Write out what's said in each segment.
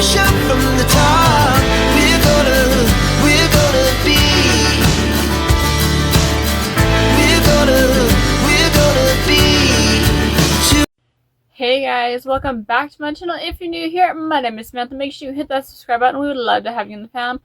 push up from the top. We're gonna be. We're gonna be. Hey guys, welcome back to my channel. If you're new here, my name is Samantha. Make sure you hit that subscribe button. We would love to have you in the fam.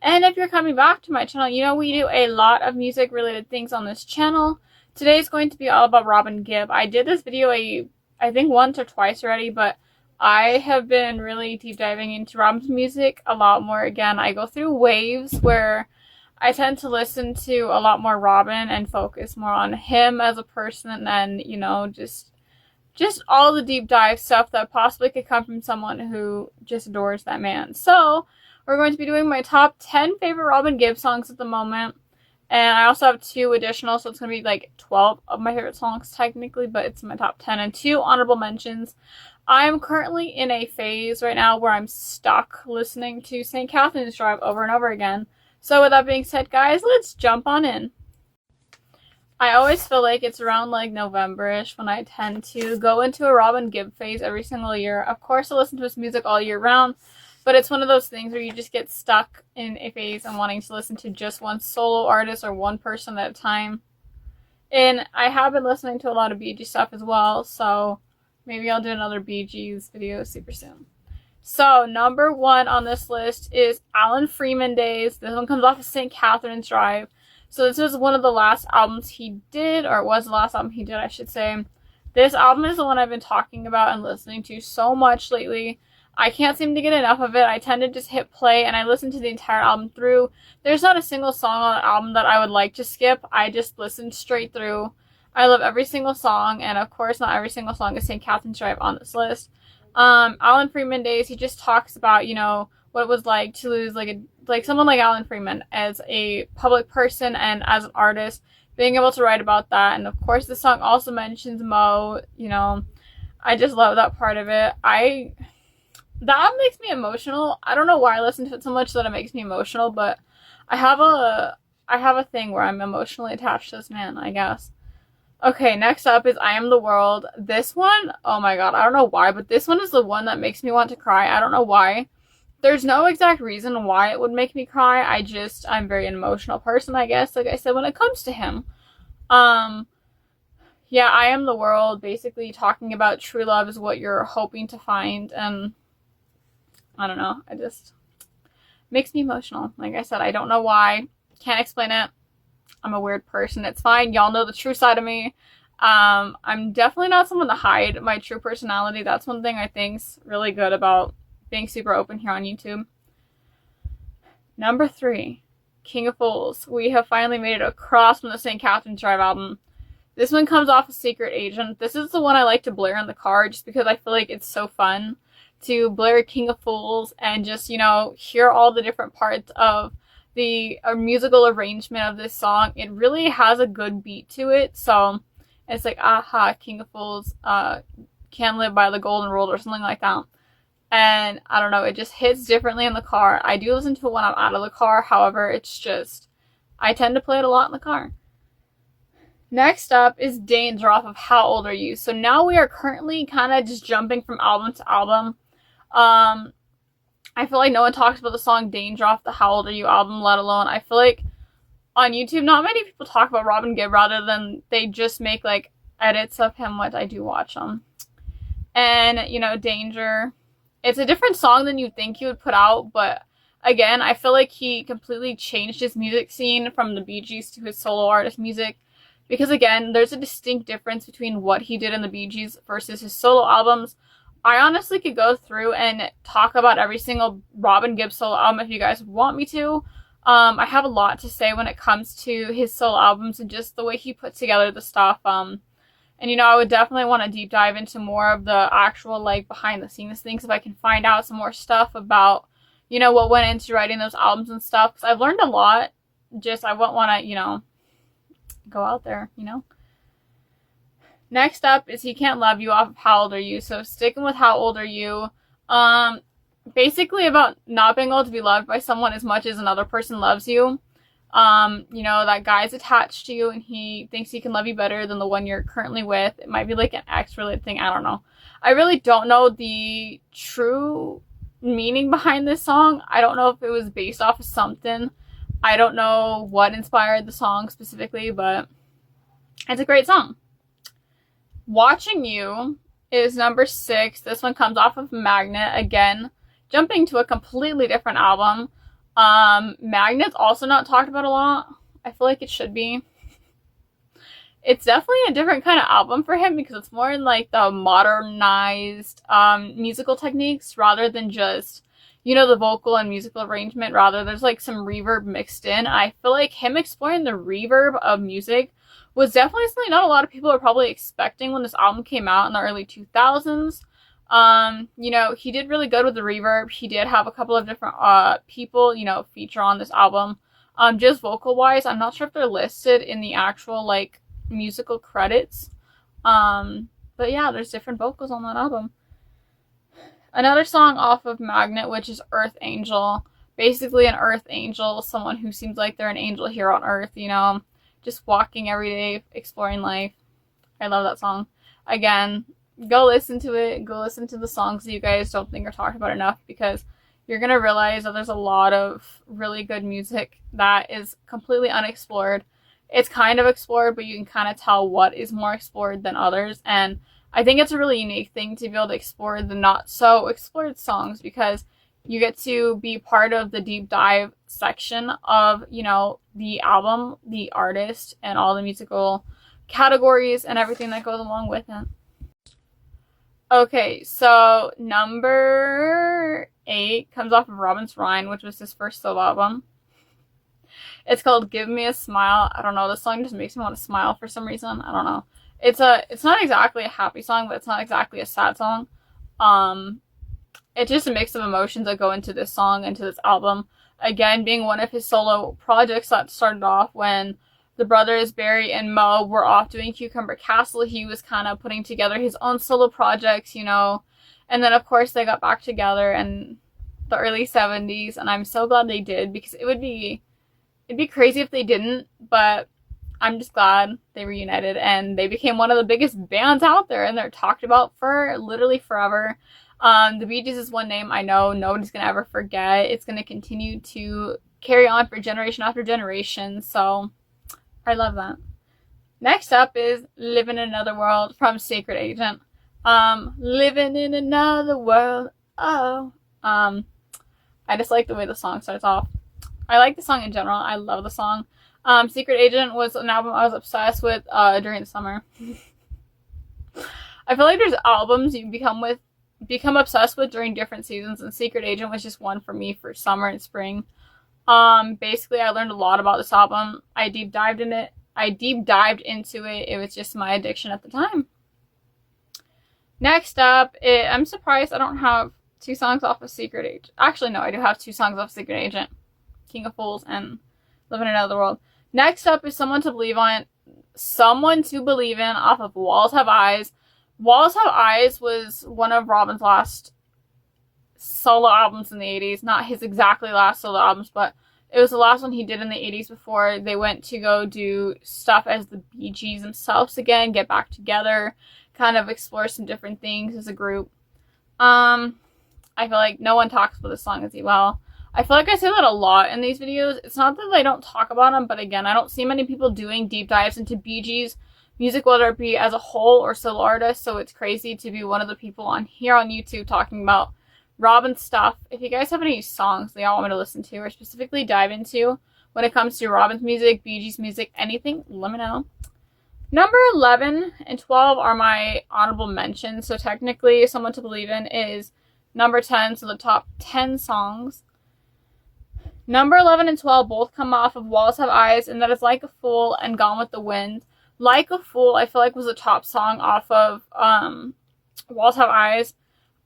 And if you're coming back to my channel, you know we do a lot of music related things on this channel. Today is going to be all about Robin Gibb. I did this video I think once or twice already, but I have been really deep diving into Robin's music a lot more. Again, I go through waves where I tend to listen to a lot more Robin and focus more on him as a person and, you know, just all the deep dive stuff that possibly could come from someone who just adores that man. So we're going to be doing my top 10 favorite Robin Gibb songs at the moment. And I also have 2 additional, so it's going to be like 12 of my favorite songs technically, but it's my top 10 and 2 honorable mentions. I'm currently in a phase right now where I'm stuck listening to St. Catherine's Drive over and over again. So with that being said, guys, let's jump on in. I always feel like it's around like November-ish when I tend to go into a Robin Gibb phase every single year. Of course, I listen to his music all year round, but it's one of those things where you just get stuck in a phase and wanting to listen to just one solo artist or one person at a time. And I have been listening to a lot of Bee Gees stuff as well, so maybe I'll do another Bee Gees video super soon. So, number 1 on this list is Alan Freeman Days. This one comes off of St. Catherine's Drive. So this was one of the last albums he did, or it was the last album he did, I should say. This album is the one I've been talking about and listening to so much lately. I can't seem to get enough of it. I tend to just hit play and I listen to the entire album through. There's not a single song on the album that I would like to skip. I just listen straight through. I love every single song, and of course not every single song is St. Catherine's Drive on this list. Alan Freeman Days, he just talks about, you know, what it was like to lose like someone like Alan Freeman as a public person and as an artist, being able to write about that. And of course the song also mentions Mo. You know, I just love that part of it. That makes me emotional. I don't know why I listen to it so much that it makes me emotional, but I have a thing where I'm emotionally attached to this man, I guess. Okay, next up is I Am the World. This one, oh my god, I don't know why, but this one is the one that makes me want to cry. I don't know why. There's no exact reason why it would make me cry. I'm very an emotional person, I guess, like I said, when it comes to him. Yeah, I Am the World, basically talking about true love is what you're hoping to find, and I don't know, it just makes me emotional. Like I said, I don't know why. Can't explain it. I'm a weird person. It's fine. Y'all know the true side of me. I'm definitely not someone to hide my true personality. That's one thing I think's really good about being super open here on YouTube. Number 3, King of Fools. We have finally made it across from the St. Catherine's Drive album. This one comes off of Secret Agent. This is the one I like to blare in the car just because I feel like it's so fun to blare King of Fools and just, you know, hear all the different parts of the musical arrangement of this song. It really has a good beat to it. So it's like, aha, King of Fools, can't live by the golden rule or something like that. And I don't know, it just hits differently in the car. I do listen to it when I'm out of the car. However, it's just, I tend to play it a lot in the car. Next up is Danger off of How Old Are You? So now we are currently kind of just jumping from album to album. I feel like no one talks about the song Danger off the How Old Are You album, let alone, I feel like on YouTube, not many people talk about Robin Gibb rather than they just make like edits of him, which I do watch them. And, you know, Danger, it's a different song than you'd think he would put out, but again, I feel like he completely changed his music scene from the Bee Gees to his solo artist music. Because again, there's a distinct difference between what he did in the Bee Gees versus his solo albums. I honestly could go through and talk about every single Robin Gibb solo album if you guys want me to. I have a lot to say when it comes to his solo albums and just the way he put together the stuff. And, you know, I would definitely want to deep dive into more of the actual, like, behind-the-scenes things if I can find out some more stuff about, you know, what went into writing those albums and stuff. Because I've learned a lot. Just, I wouldn't want to, you know, go out there, you know. Next up is He Can't Love You off of How Old Are You? So sticking with How Old Are You? Basically about not being able to be loved by someone as much as another person loves you. You know, that guy's attached to you and he thinks he can love you better than the one you're currently with. It might be like an ex-related thing. I don't know. I really don't know the true meaning behind this song. I don't know if it was based off of something. I don't know what inspired the song specifically, but it's a great song. Watching You is number 6. This one comes off of Magnet. Again, jumping to a completely different album. Magnet's also not talked about a lot. I feel like it should be. It's definitely a different kind of album for him because it's more in like the modernized musical techniques rather than just, you know, the vocal and musical arrangement. Rather, there's like some reverb mixed in. I feel like him exploring the reverb of music was definitely something not a lot of people are probably expecting when this album came out in the early 2000s. You know, he did really good with the reverb. He did have a couple of different people, you know, feature on this album. Just vocal wise, I'm not sure if they're listed in the actual like musical credits. But yeah, there's different vocals on that album. Another song off of Magnet, which is Earth Angel. Basically an Earth Angel, someone who seems like they're an angel here on Earth, you know, just walking every day, exploring life. I love that song. Again, go listen to it. Go listen to the songs that you guys don't think are talked about enough, because you're going to realize that there's a lot of really good music that is completely unexplored. It's kind of explored, but you can kind of tell what is more explored than others. And I think it's a really unique thing to be able to explore the not so explored songs, because you get to be part of the deep dive section of, you know, the album, the artist, and all the musical categories and everything that goes along with it. Okay, so number 8 comes off of Robin's Rhine, which was his first solo album. It's called Give Me a Smile. I don't know, this song just makes me want to smile for some reason. I don't know. It's not exactly a happy song, but it's not exactly a sad song. It's just a mix of emotions that go into this song, into this album. Again, being one of his solo projects that started off when the brothers Barry and Mo were off doing Cucumber Castle. He was kind of putting together his own solo projects, you know. And then, of course, they got back together in the early 70s. And I'm so glad they did, because it'd be crazy if they didn't. But I'm just glad they reunited. And they became one of the biggest bands out there. And they're talked about for literally forever. The Bee Gees is one name I know nobody's going to ever forget. It's going to continue to carry on for generation after generation. So I love that. Next up is Living in Another World from Secret Agent. Living in another world. Oh. I just like the way the song starts off. I like the song in general. I love the song. Secret Agent was an album I was obsessed with during the summer. I feel like there's albums you become obsessed with during different seasons, and Secret Agent was just one for me for summer and spring. Basically, I learned a lot about this album. I deep dived into it. It was just my addiction at the time. Next up, I'm surprised I don't have 2 songs off of Secret Agent. Actually, no, I do have 2 songs off Secret Agent. King of Fools and Living in Another World. Next up is Someone to Believe in off of Walls Have Eyes. Walls Have Eyes was one of Robin's last solo albums in the 80s. Not his exactly last solo albums, but it was the last one he did in the 80s before they went to go do stuff as the Bee Gees themselves again, get back together, kind of explore some different things as a group. I feel like no one talks about this song as well. I feel like I say that a lot in these videos. It's not that I don't talk about them, but again, I don't see many people doing deep dives into Bee Gees music, whether it be as a whole or solo artist, so it's crazy to be one of the people on here on YouTube talking about Robin's stuff. If you guys have any songs that y'all want me to listen to or specifically dive into when it comes to Robin's music, Bee Gees music, anything, let me know. Number 11 and 12 are my honorable mentions, so technically Someone to Believe in is number 10, so the top 10 songs. Number 11 and 12 both come off of Walls Have Eyes, and that is Like a Fool and Gone with the Wind. Like a Fool, I feel like was the top song off of Walls Have Eyes.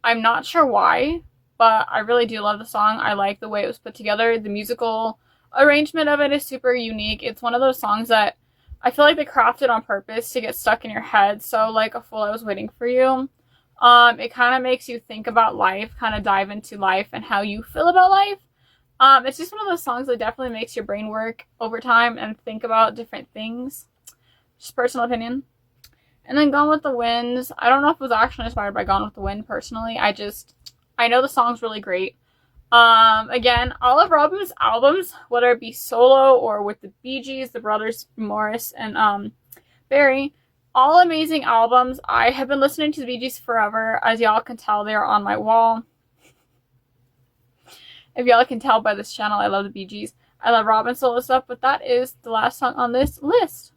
I'm not sure why, but I really do love the song. I like the way it was put together. The musical arrangement of it is super unique. It's one of those songs that I feel like they crafted on purpose to get stuck in your head. So Like a Fool, I Was Waiting for You. It kind of makes you think about life, kind of dive into life and how you feel about life. It's just one of those songs that definitely makes your brain work over time and think about different things. Just personal opinion. And then Gone with the Wind. I don't know if it was actually inspired by Gone with the Wind personally. I I know the song's really great. Again, all of Robin's albums, whether it be solo or with the Bee Gees, the brothers Morris and Barry, all amazing albums. I have been listening to the Bee Gees forever. As y'all can tell, they are on my wall. If y'all can tell by this channel, I love the Bee Gees. I love Robin's solo stuff, but that is the last song on this list.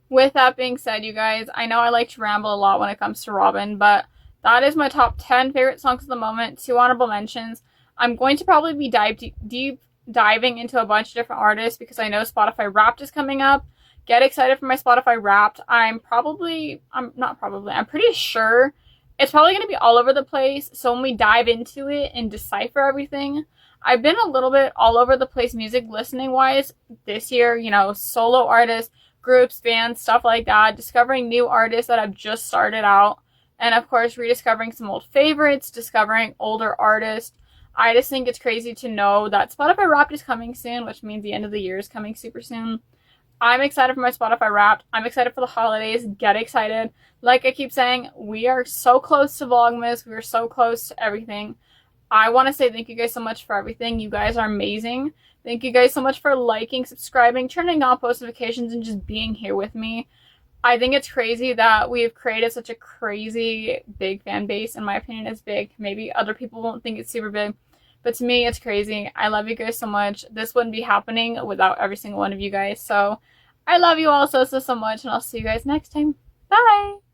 With that being said, you guys, I know I like to ramble a lot when it comes to Robin, but that is my top 10 favorite songs at the moment. 2 honorable mentions. I'm going to probably be deep diving into a bunch of different artists because I know Spotify Wrapped is coming up. Get excited for my Spotify Wrapped. I'm pretty sure it's probably going to be all over the place. So when we dive into it and decipher everything, I've been a little bit all over the place music listening wise this year, you know, solo artists, groups, bands, stuff like that, discovering new artists that have just started out, and of course rediscovering some old favorites, discovering older artists. I just think it's crazy to know that Spotify Wrapped is coming soon, which means the end of the year is coming super soon. I'm excited for my Spotify Wrapped. I'm excited for the holidays. Get excited. Like I keep saying, we are so close to Vlogmas. We are so close to everything. I want to say thank you guys so much for everything. You guys are amazing. Thank you guys so much for liking, subscribing, turning on post notifications, and just being here with me. I think it's crazy that we've created such a crazy big fan base. In my opinion, it's big. Maybe other people won't think it's super big, but to me, it's crazy. I love you guys so much. This wouldn't be happening without every single one of you guys. So I love you all so much, and I'll see you guys next time. Bye!